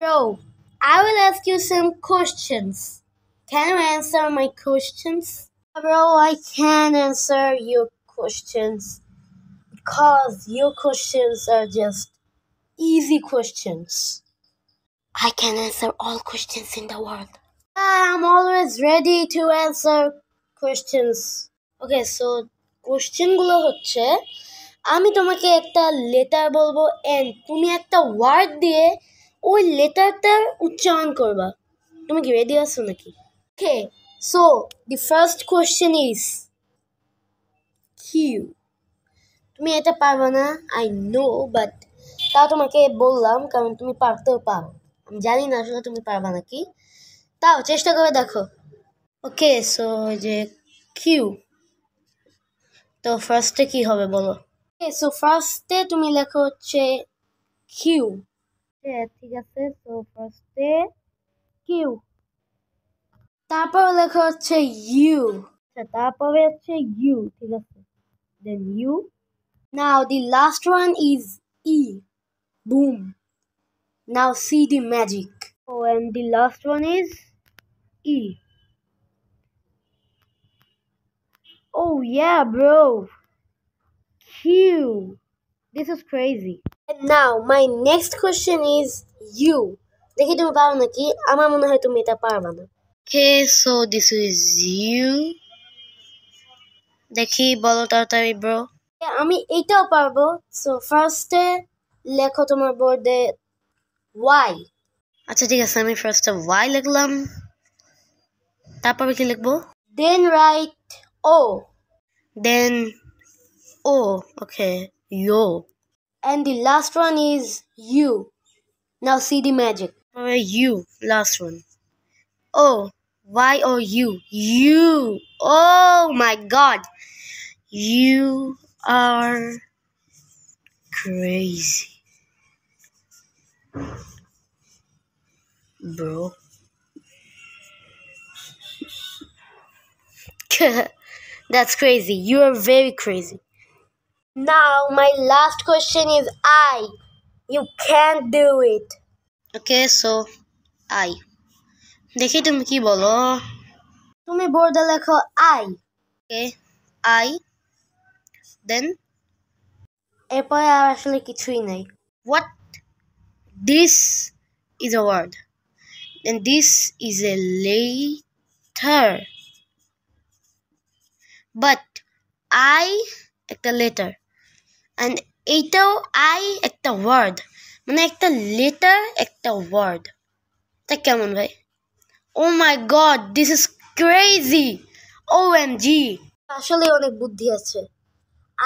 Bro, I will ask you some questions. Can you answer my questions? Bro, I can answer your questions because your questions are just easy questions. I can answer all questions in the world. I'm always ready to answer questions. Okay, so question গুলো হচ্ছে আমি তোমাকে একটা letter বলবো and তুমি একটা word দিয়ে ওই লেটারটার উচ্চারণ করবা। তুমি কি রেডি আছো নাকি? Okay, so the first question is Q. তুমি এটা পারবে না, আই নো, বাট তাও তোমাকে বললাম কারণ তুমি পারতেও পারো। আমি জানি না আসলে তুমি পারবা নাকি, তাও চেষ্টা করে দেখো। ওকে, সো যে কিউ, তো ফার্স্টে কি হবে বলো? ওকে, সো ফার্স্টে তুমি লেখো হচ্ছে কিউ। ঠিক আছে, সো ফার্স্টে কিউ, তারপর লেখা হচ্ছে ইউ। তারপরে হচ্ছে ইউ, ঠিক আছে, then U. Now the last one is E, boom. Now see the magic. Oh, and the last one is E. Oh yeah, bro. Q. This is crazy. And now my next question is U. দেখি তুমি পারো নাকি, আমার মনে হয় তুমি এটা পারবা না। Okay, so this is U. দেখি বলো তাড়াতাড়ি ব্রো। আমি এইটাও পারবো। সো ফার্স্টে লেখো তোমার বোর্ডে ওয়াই। আচ্ছা ঠিক আছে, আমি ফার্স্টে ওয়াই লিখলাম, তারপরে কি লিখবো? Then write O, then O, okay, yo. And the last one is U. Now see the magic. U, last one. Oh, Y O U. U. Oh my God. You are crazy, bro. That's crazy. You are very crazy. Now my last question is I. You can't do it. Okay, so I. দেখি তুমি কি বলো। তুমি বোর্ডে লেখো I. Okay, I. Then এরপরে আর আসলে কিছুই নাই। What? This is a word. And this is a letter. But I একটা letter. And এইটাও I একটা word. মানে একটা letter একটা word. তা কেমন ভাই? Oh my God, this is crazy. OMG. আসলে অনেক বুদ্ধি আছে।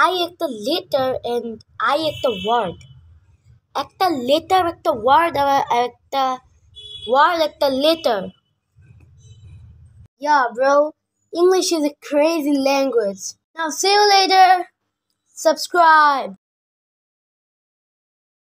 I একটা letter and I একটা word. একটা letter একটা word আর একটা word একটা letter. Yeah, bro. English is a crazy language. Now see you later. Subscribe.